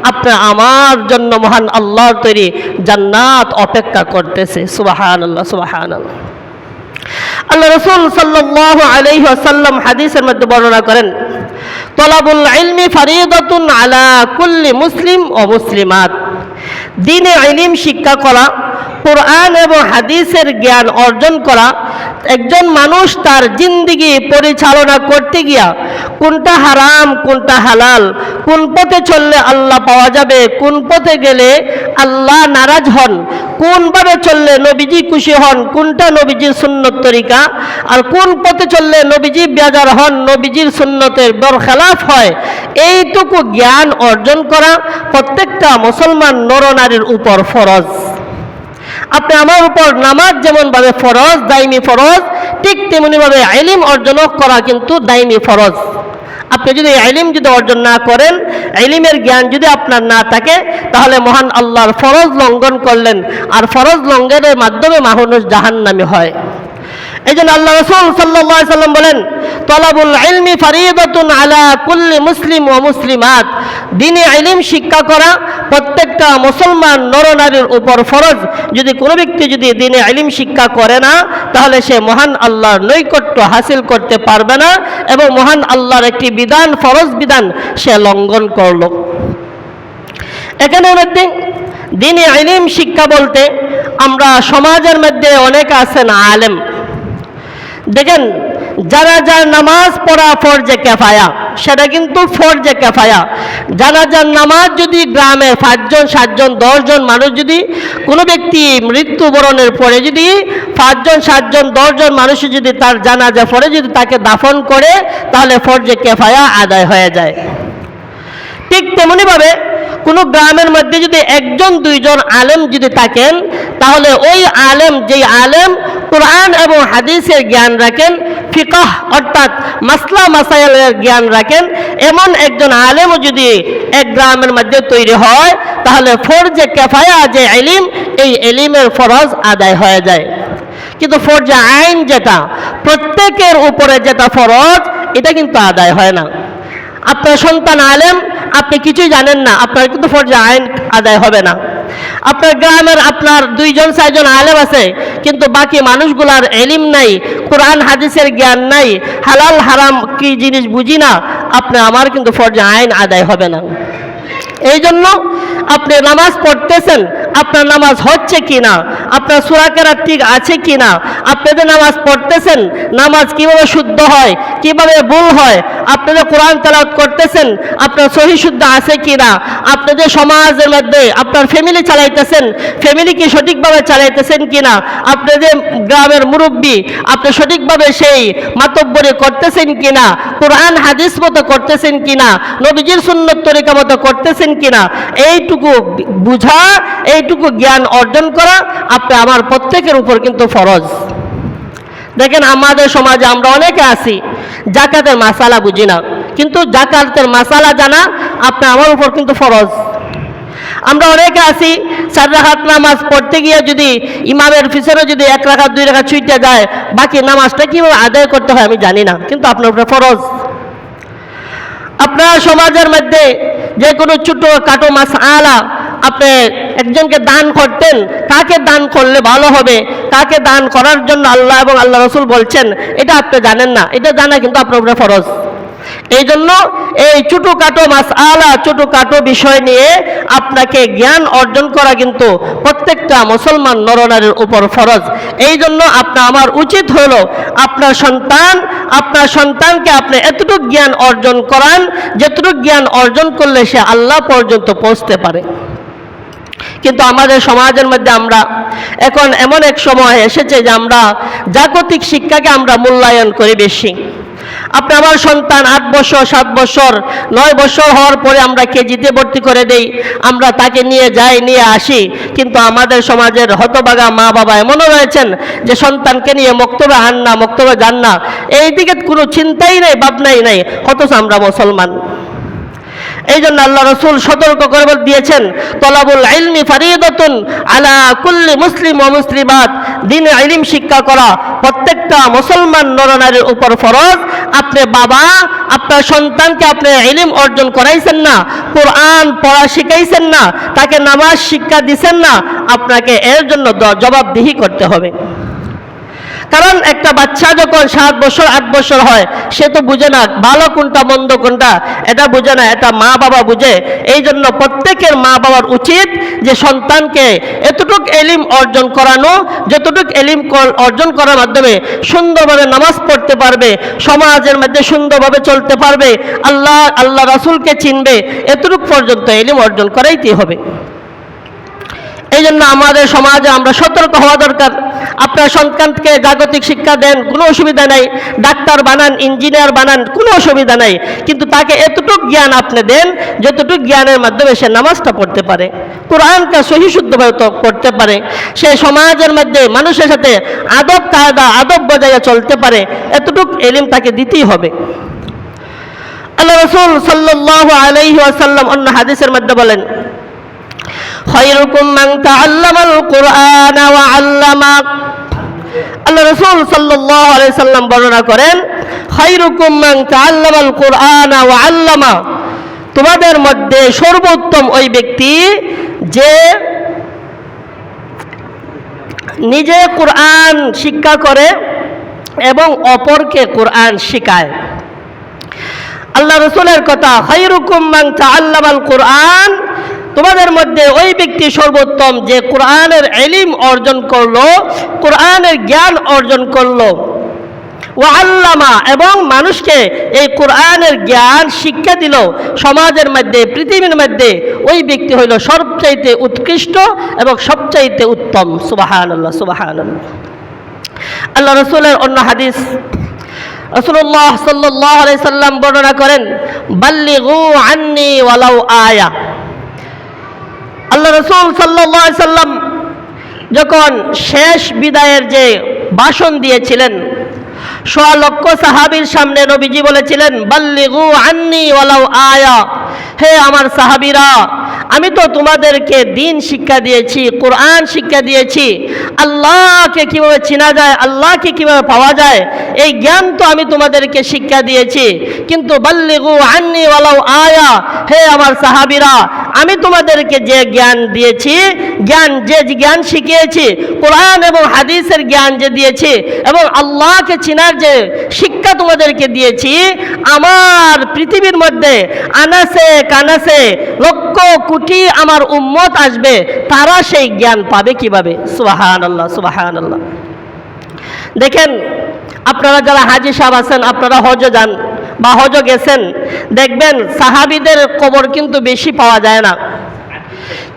আপনার আমার জন্য মহান আল্লাহর তৈরি জান্নাত অপেক্ষা করতেছে। সুবহানাল্লাহ, সুবহানাল্লাহ। আল্লাহ রাসূল সাল্লাল্লাহু আলাইহি ওয়াসাল্লাম হাদিসের মধ্যে বর্ণনা করেন, তলাবুল ইলমি ফারিদাতুন আলা কুল্লি মুসলিম ও মুসলিমাত। দ্বীনে ইলম শিক্ষা করা, কোরআন এবং হাদিসের জ্ঞান অর্জন করা একজন মানুষ তার জিন্দেগি পরিচালনা করতে গিয়া কোনটা হারাম কোনটা হালাল, কোন পথে চললে আল্লাহ পাওয়া যাবে, কোন পথে গেলে আল্লাহ নারাজ হন, কোনভাবে চললে নবীজি খুশি হন, কোনটা নবীজির সুন্নত তরিকা, আর কোন পথে চললে নবীজি বেজার হন, নবীজির সুন্নতের বরখেলাফ হয়, এইটুকু জ্ঞান অর্জন করা প্রত্যেকটা মুসলমান নরনারীর উপর ফরজ। আপনি আমার উপর নামাজ যেমনভাবে ফরজ, দাইমি ফরজ, ঠিক তেমনিভাবে ইলম অর্জন করা কিন্তু দাইমি ফরজ। আপনি যদি ইলম যদি অর্জন না করেন, ইলমের জ্ঞান যদি আপনার না থাকে, তাহলে মহান আল্লাহর ফরজ লঙ্ঘন করলেন, আর ফরজ লঙ্ঘনের মাধ্যমে মানুষ জাহান্নামী হয়। এই জন্য আল্লাহ রাসূল সাল্লাল্লাহু আলাইহি সাল্লাম বলেন, তলাবুল ইলমি ফারিদাতুন আলা কুল্লি মুসলিম ওয়া মুসলিমাত। দ্বীনে ইলম শিক্ষা করা প্রত্যেকটা মুসলমান নরনারীর উপর ফরজ। যদি কোনো ব্যক্তি যদি দ্বীনে ইলম শিক্ষা করে না, তাহলে সে মহান আল্লাহর নৈকট্য হাসিল করতে পারবে না এবং মহান আল্লাহর একটি বিধান, ফরজ বিধান সে লঙ্ঘন করল। এখানে মধ্যে দ্বীনে ইলম শিক্ষা বলতে আমরা সমাজের মধ্যে অনেক আছেন আলেম। দেখেন, যারা যার নামাজ পড়া ফরজে কিফায়া, সেটা কিন্তু ফরজে কিফায়া। জানাজার নামাজ যদি গ্রামের 5 জন 7 জন 10 জন মানুষ যদি কোনো ব্যক্তি মৃত্যুবরণের পরে যদি 5 জন 7 জন 10 জন মানুষ যদি তার জানাজা পড়ে যদি তাকে দাফন করে, তাহলে ফরজে কিফায়া আদায় হয়ে যায়। ঠিক তেমনিভাবে কোনো গ্রামের মধ্যে যদি 1 জন 2 জন আলেম যদি থাকেন, তাহলে ওই আলেম, যেই আলেম কোরআন এবং হাদিসের জ্ঞান রাখেন, ফিকহ অর্থাৎ মাসলা মাসাইলের জ্ঞান রাখেন, এমন একজন আলেমও যদি এক গ্রামের মধ্যে তৈরি হয়, তাহলে ফরজে কিফায়া যে ইলম, এই ইলমের ফরজ আদায় হয়ে যায়। কিন্তু ফরজে আইন যেটা প্রত্যেকের উপরে যেটা ফরজ, এটা কিন্তু আদায় হয় না। আপনার সন্তান আলেম, আপনি কিছুই জানেন না, আপনার কিন্তু ফরজে আইন আদায় হবে না। আপনার গ্রামের আপনার 2 জন 4 জন আলেম আছে, কিন্তু বাকি মানুষগুলার ইলম নাই, কোরআন হাদিসের জ্ঞান নাই, হালাল হারাম কি জিনিস বুঝি না, আপনি আমার কিন্তু ফরজে আইন আদায় হবে না। এই জন্য আপনি নামাজ পড়তেছেন, আপনার নামাজ হচ্ছে কিনা, আপনার সূরা কেরাত ঠিক আছে কিনা, আপনি যে নামাজ পড়তেছেন নামাজ কিভাবে শুদ্ধ হয়, কিভাবে ভুল হয়, আপনি যে কোরআন তেলাওয়াত করতেছেন আপনার সহি শুদ্ধ আছে কিনা, আপনি যে সমাজের মধ্যে আপনার ফ্যামিলি চালাইতেছেন, ফ্যামিলি কি সঠিকভাবে চালাইতেছেন কিনা, আপনি যে গ্রামের মুরব্বী আপনি সঠিকভাবে সেই মাতব্বরি করতেছেন কিনা, কোরআন হাদিস মতো করতেছেন কিনা, নবীজির সুন্নত তরিকা মতো করতেছেন কিনা, এইটুকু বুঝা, এইটুকু জ্ঞান অর্জন করা আপনি আমার প্রত্যেকের উপর কিন্তু ফরজ। দেখেন, আমাদের সমাজে আমরা অনেকে আছি যাকাতের মাসালা বুঝি না, কিন্তু যাকাতের মাসালা জানা আপনি আমার উপর কিন্তু ফরজ। আমরা অনেকে আছি 4 রাকাত নামাজ পড়তে গিয়ে যদি ইমামের পিছনে যদি 1 রাকাত 2 রাকাত ছুটে যায়, বাকি নামাজটা কিভাবে আদায় করতে হয় আমি জানি না, কিন্তু আপনার উপরে ফরজ। আপনার সমাজের মধ্যে যে কোনো ছোটো খাটো মাসআলা আপনি একজনকে দান করতেন, কাকে দান করলে ভালো হবে, কাকে দান করার জন্য আল্লাহ এবং আল্লাহ রাসূল বলছেন, এটা আপনি জানেন না, এটা জানা কিন্তু আপনার উপরে ফরজ। এই জন্য এই ছোটোখাটো মাসআলা, ছোটোখাটো বিষয় নিয়ে আপনাকে জ্ঞান অর্জন করা কিন্তু প্রত্যেকটা মুসলমান নরনারীর উপর ফরজ। এই জন্য আমার উচিত হলো আপনার সন্তানকে আপনি এতটুকু জ্ঞান অর্জন করান, যেটুকু জ্ঞান অর্জন করলে সে আল্লাহ পর্যন্ত পৌঁছতে পারে। কিন্তু আমাদের সমাজের মধ্যে আমরা এখন এমন এক সময় এসেছে যে আমরা জাগতিক শিক্ষাকে আমরা মূল্যায়ন করি বেশি। আপনি আমার সন্তান 8 বছর 7 বছর 9 বছর হওয়ার পরে আমরা কেজিতে ভর্তি করে দেই, আমরা তাকে নিয়ে যাই, নিয়ে আসি, কিন্তু আমাদের সমাজের হতভাগা মা বাবা এমনও রয়েছেন যে সন্তানকে নিয়ে মক্তবে আন না, মক্তবে যান না, এই দিকে কোনো চিন্তাই নেই, ভাবনাই নেই, অথচ আমরা মুসলমান। এই জন্য আল্লাহ রসুল সতর্ক করে দিয়েছেন, তলাবুল ইলমি ফারিদাতুন আলা কুল্লি মুসলিম ওয়া মুসলিমাত, দ্বীনে ইলম শিক্ষা করা প্রত্যেকটা মুসলমান নরনারীর উপর ফরজ। আপনি বাবা আপনার সন্তানকে আপনি ইলম অর্জন করাইছেন না, কোরআন পড়া শিখাইছেন না, তাকে নামাজ শিক্ষা দিছেন না, আপনাকে এর জন্য জবাবদিহি করতে হবে। কারণ একটা বাচ্চা যখন 7 বছর 8 বছর হয়, সে তো বুঝে না ভালো কোনটা মন্দ কোনটা, এটা বুঝে না, এটা মা বাবা বুঝে। এই জন্য প্রত্যেকের মা বাবার উচিত যে সন্তানকে এতটুক এলিম অর্জন করানো, যতটুক এলিম অর্জন করার মাধ্যমে সুন্দরভাবে নামাজ পড়তে পারবে, সমাজের মধ্যে সুন্দরভাবে চলতে পারবে, আল্লাহ রাসূলকে চিনবে, এতটুক পর্যন্ত এলিম অর্জন করাইতে হবে। এই জন্য আমাদের সমাজে আমরা সতর্ক হওয়া দরকার। আপনার সন্তানকে জাগতিক শিক্ষা দেন, কোনো অসুবিধা নাই, ডাক্তার বানান, ইঞ্জিনিয়ার বানান, কোনো অসুবিধা নাই, কিন্তু তাকে এতটুকু জ্ঞান আপনি দেন যতটুকু জ্ঞানের মাধ্যমে সে নামাজটা পড়তে পারে, কোরআনটা সহি শুদ্ধভাবে পড়তে পারে, সে সমাজের মধ্যে মানুষের সাথে আদব কায়দা আদব বজায় চলতে পারে, এতটুকু এলিম তাকে দিতেই হবে। আল্লাহ রাসূল সাল্লাল্লাহু আলাইহি ওয়াসাল্লাম অন্য হাদিসের মধ্যে বলেন, খায়রুকুম মান তাআল্লামাল কুরআনা ওয়া আল্লামা। আল্লাহ রাসূল সাল্লাল্লাহু আলাইহি সাল্লাম বর্ণনা করেন, খায়রুকুম মান তাআল্লামাল কুরআনা ওয়া আল্লামা, তোমাদের মধ্যে সর্বোত্তম ওই ব্যক্তি যে নিজে কোরআন শিক্ষা করে এবং অপরকে কোরআন শেখায়। আল্লাহ রাসূলের কথা, খায়রুকুম মান তাআল্লামাল কুরআন, তোমাদের মধ্যে ওই ব্যক্তি সর্বোত্তম যে কোরআনের ইলম অর্জন করলো, কোরআনের জ্ঞান অর্জন করলো, ওয়া আল্লামা, এবং মানুষকে এই কোরআনের জ্ঞান শিক্ষা দিল সমাজের মধ্যে, পৃথিবীর মধ্যে, ওই ব্যক্তি হইল সবচাইতে উৎকৃষ্ট এবং সবচাইতে উত্তম। সুবহানাল্লাহ, সুবহানাল্লাহ। আল্লাহ রাসূলের অন্য হাদিস, রাসূলুল্লাহ সাল্লাল্লাহু আলাইহি সাল্লাম বর্ণনা করেন, বাল্লিগু আন্নি ওয়ালাউ আয়া। আল্লাহ রাসূল সাল্লাল্লাহু আলাইহি সাল্লাম যখন শেষ বিদায়ের যে ভাষণ দিয়েছিলেন, 100 লক্ষ সাহাবীর সামনে নবীজি বলেছিলেন, বাল্লিগু আন্নি ওয়ালাউ আয়া, হে আমার সাহাবীরা, আমি তো তোমাদেরকে দ্বীন শিক্ষা দিয়েছি, কোরআন শিক্ষা দিয়েছি, আল্লাহকে কিভাবে চেনা যায়, আল্লাহকে কিভাবে পাওয়া যায়, এই জ্ঞান তো আমি তোমাদেরকে শিক্ষা দিয়েছি, কিন্তু বাল্লিগু আন্নি ওয়ালাউ আয়া, হে আমার সাহাবীরা, আমি তোমাদেরকে যে জ্ঞান দিয়েছি, যে জ্ঞান শিখিয়েছি, কোরআন এবং হাদিসের জ্ঞান যে দিয়েছি, এবং আল্লাহকে চেনার যে শিক্ষা তোমাদেরকে দিয়েছি, আমার পৃথিবীর মধ্যে আনাসে কানাসে লক্ষ কোটি আমার উম্মত আসবে, তারা সেই জ্ঞান পাবে কিভাবে? সুবহানাল্লাহ, সুবহানাল্লাহ। দেখেন, আপনারা যারা হাজী সাহেব আছেন, আপনারা হজ যান বা হজ গেছেন, দেখবেন সাহাবীদের কবর কিন্তু বেশি পাওয়া যায় না,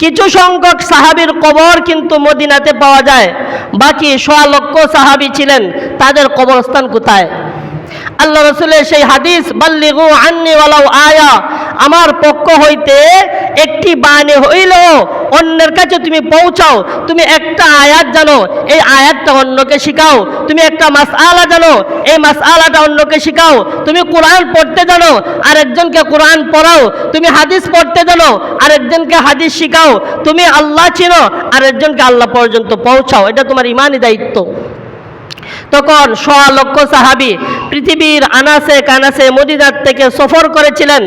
কিছু সংখ্যক সাহাবীর কবর কিন্তু মদিনাতে পাওয়া যায়, বাকি 100 লক্ষ সাহাবী ছিলেন, তাদের কবরস্থান কোথায়? আল্লাহ রাসূলের সেই হাদিস, বাল্লিগু আন্নি ওয়ালাউ আয়া, আমার পক্ষ হইতে একটি বাণী হইলেও অন্যের কাছে তুমি পৌঁছাও, তুমি একটা আয়াত জানো, এই আয়াতটা অন্যকে শিখাও, তুমি একটা মাসআলা জানো, এই মাসআলাটা অন্যকে শিখাও, তুমি কোরআন পড়তে জানো, আরেকজনকে কোরআন পড়াও, তুমি হাদিস পড়তে জানো, আরেকজনকে হাদিস শিখাও, তুমি আল্লাহ চিনো, আরেকজনকে আল্লাহ পর্যন্ত পৌঁছাও, এটা তোমার ইমানি দায়িত্ব। তখন 100 লক্ষ সাহাবী পৃথিবীর আনাসে কানাসে মদিনার থেকে সফর করেছিলেন।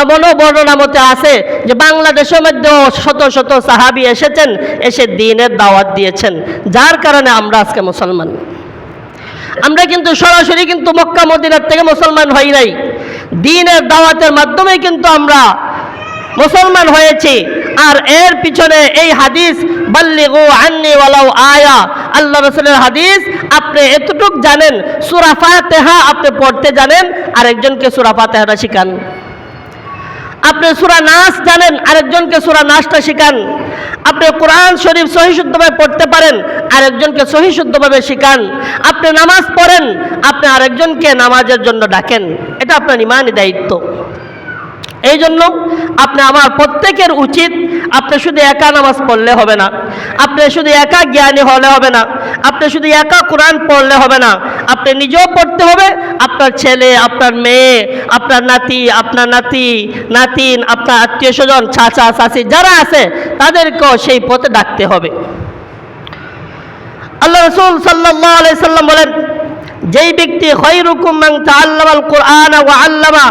এমনও বর্ণনা মতে আছে যে বাংলাদেশের মধ্যেও শত শত সাহাবী এসেছেন, এসে দ্বীনের দাওয়াত দিয়েছেন, যার কারণে আমরা আজকে মুসলমান। আমরা কিন্তু সরাসরি কিন্তু মক্কা মদিনার থেকে মুসলমান হই নাই, দ্বীনের দাওয়াতের মাধ্যমে কিন্তু আমরা মুসলমান হয়েছি। আর এর পিছনে এই হাদিস, বাল্লিগু আন্নি ওয়ালাউ আয়া, আল্লাহ রাসূলের হাদিস, আপনি এতটুক জানেন, সূরা ফাতিহা আপনি পড়তে জানেন, আরেকজনকে সূরা ফাতিহাটা শিখান। আপনি সূরা নাস জানেন, আরেকজনকে সূরা নাসটা শিখান। আপনি কোরআন শরীফ সহি শুদ্ধভাবে পড়তে পারেন, আরেকজনকে সহি শুদ্ধভাবে শিখান। আপনি নামাজ পড়েন, আপনি আরেকজনকে নামাজের জন্য ডাকেন, এটা আপনার ইমানি দায়িত্ব। এই জন্য আপনি আমার প্রত্যেকের উচিত, আপনি শুধু একা নামাজ পড়লে হবে না, আপনি শুধু একা জ্ঞানী হলে হবে না, আপনি শুধু একা কোরআন পড়লে হবে না, আপনি নিজেও পড়তে হবে, আপনার ছেলে, আপনার মেয়ে, আপনার নাতি, আপনার নাতিন, আপনার আত্মীয় স্বজন, চাচা চাচি যারা আছে তাদেরকেও সেই পথে ডাকতে হবে। আল্লাহ রাসূল সাল্লাল্লাহু আলাইহি সাল্লাম বলেন, যেই ব্যক্তি খায়রুকুম মান তাআল্লামাল কুরআন ওয়া আল্লামা,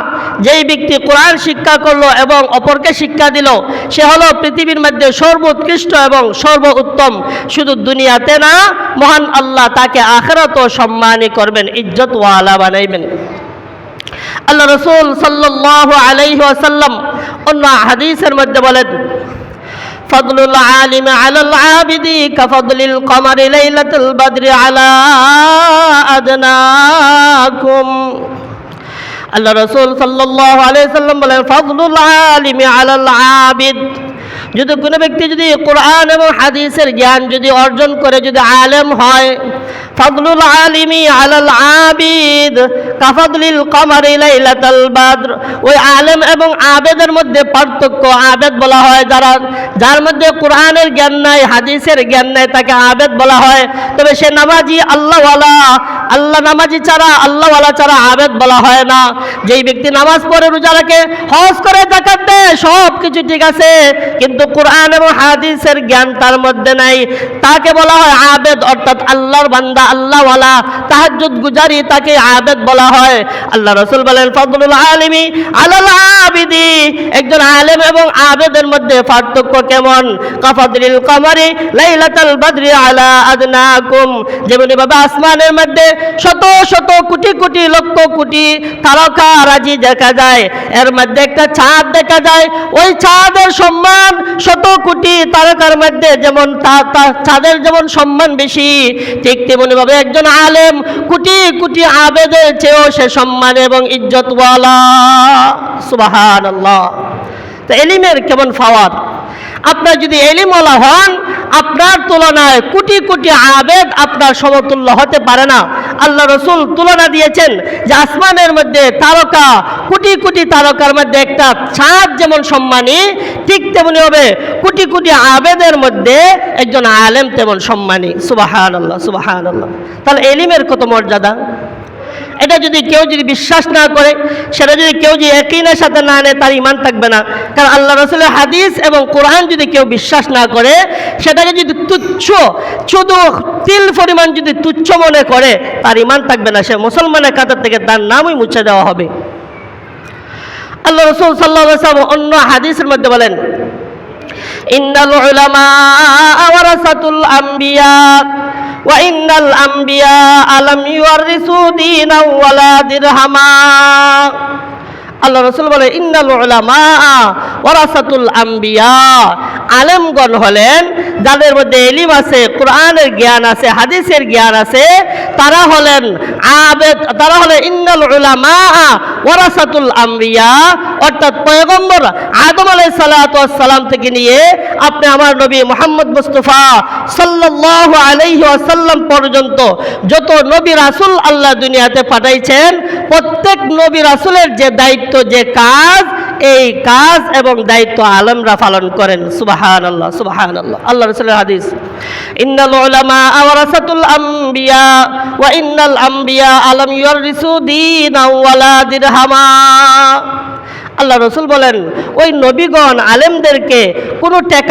যেই ব্যক্তি কোরআন শিক্ষা করলো এবং অপরকে শিক্ষা দিল, সে হলো পৃথিবীর মধ্যে সর্বোৎকৃষ্ট এবং সর্বোত্তম। শুধু দুনিয়াতে না, মহান আল্লাহ তাকে আখিরাতেও সম্মানী করবেন, ইজ্জতওয়ালা বানাইবেন। আল্লাহ রাসূল সাল্লাল্লাহু আলাইহি ওয়াসাল্লাম অন্য হাদিসের মধ্যে বলেন, ফাদলুল আলিমি আলাল আবিদি কাফাদলিল কমারি লাইলাতুল বদরি আলা আদনাকুম। আল্লাহ রাসূল সাল্লাল্লাহু আলাইহি সাল্লাম বলেন, ফাদলুল আলিমি আলাল আবিদ, যদি কোনো ব্যক্তি যদি কোরআন এবং হাদিসের জ্ঞান যদি অর্জন করে, যদি আলেম হয়, ফাদলুল আলিমি আলাল আবিদ কাফাদলিল কমারি লাইলাতুল বদর, ওই আলেম এবং আবেদের মধ্যে পার্থক্য। আবেদ বলা হয় যার মধ্যে কোরআনের জ্ঞান নাই, হাদিসের জ্ঞান নাই, তাকে আবেদ বলা হয়। তবে সে নামাজি, আল্লাহওয়ালা, আল্লাহ নামাজি ছাড়া, আল্লাহওয়ালা ছাড়া আবেদ বলা হয় না। যেই ব্যক্তি নামাজ পড়ে, রোজা রাখে, হজ করে, যাকাত দেয়, সব কিছু ঠিক আছে, কিন্তু কোরআন এবং হাদিসের জ্ঞান তার মধ্যে নাই, তাকে বলা হয় আবেদ, অর্থাৎ আল্লাহর বান্দা, আল্লাহওয়ালা, তাহাজ্জুদ গুজারি, তাকে আবেদ বলা হয়। আল্লাহ রাসূল বলেন, ফাদলুল আলিমি আলাল আবিদি, একজন আলেম এবং আবেদের মধ্যে পার্থক্য কেমন? কাফাদলিল কমারি লাইলাতুল বদরি আলা আদনাকুম, যেমনি ভাবে আসমানের মধ্যে শত শত কোটি কোটি লক্ষ কোটি তারকা রাজি দেখা যায়, এর মধ্যে একটা চাঁদ দেখা যায়, ওই চাঁদের সম্মান শত কোটি তারকার মধ্যে যেমন চাঁদের যেমন সম্মান বেশি, ঠিক তেমনি ভাবে একজন আলেম কোটি কোটি আবেদের চেয়েও সে সম্মান এবং ইজ্জতওয়ালা। সুবহানাল্লাহ। তো এলিমের কেমন পাওয়ার! আপনার যদি এলিমওয়ালা হন, আপনার তুলনায় কোটি কোটি আবেদ আপনার সমতুল্য হতে পারে না। আল্লাহ রাসূল তুলনা দিয়েছেন যে আসমানের মধ্যে তারকা, কোটি কোটি তারকার মধ্যে একটা চাঁদ যেমন সম্মানী, ঠিক তেমনি হবে কোটি কোটি আবেদের মধ্যে একজন আলেম তেমন সম্মানী। সুবহানাল্লাহ, সুবহানাল্লাহ। তাহলে এলিমের কত মর্যাদা! এটা যদি কেউ যদি বিশ্বাস না করে, সেটা যদি কেউ যদি ইয়াকিনের সাথে না নেয়, তার ঈমান থাকবে না। কারণ আল্লাহ রাসূলের হাদিস এবং কোরআন যদি কেউ বিশ্বাস না করে, সেটাকে যদি তুচ্ছ, শুধু তিল পরিমাণ যদি তুচ্ছ মনে করে, তার ঈমান থাকবে না, সে মুসলমানের কাতার থেকে তার নামই মুছে দেওয়া হবে। আল্লাহ রাসূল সাল্লাল্লাহু আলাইহি ওয়াসাল্লাম অন্য হাদিসের মধ্যে বলেন, ইন্নাল উলামা ওয়ারাসাতুল আম্বিয়া ওয়া ইন্নাল আম্বিয়া আলাম ইউরিসু দীনাও ওয়ালা দিরহামা। আল্লাহ রাসূল বলে, ইন্নাল উলামা ওয়ারাসাতুল আম্বিয়া, আলেমগণ হলেন যাদের মধ্যে ইলম আছে, কোরআনের জ্ঞান আছে, হাদিসের জ্ঞান আছে, তারা হলেন আবেদ, তারা হলেন ইন্নাল উলামা ওয়ারাসাতুল আম্বিয়া, অর্থাৎ পয়গম্বর আদম আলাইহিস সালাতু ওয়াস সালাম থেকে নিয়ে আপনি আমার নবী মুহাম্মদ মুস্তাফা সাল্লাল্লাহু আলাইহি ওয়াসাল্লাম পর্যন্ত যত নবী রাসূল আল্লাহ দুনিয়াতে পাঠাইছেন, প্রত্যেক নবী রাসূলের যে দায়িত্ব, যে কাজ, এই কাজ এবং দায়িত্ব আলেমরা পালন করেন। সুবহানাল্লাহ, সুবহানাল্লাহ। আল্লাহ রাসূলের হাদিস, ইন্নাল উলামা ওয়ারাসাতুল আম্বিয়া ওয়া ইন্নাল আম্বিয়া আলাম ইউরিসু দীনাও ওয়ালা দিরহামা। আল্লাহ রাসূল বলেন, ওই নবীগণ আলেমদেরকে কোনো টাকা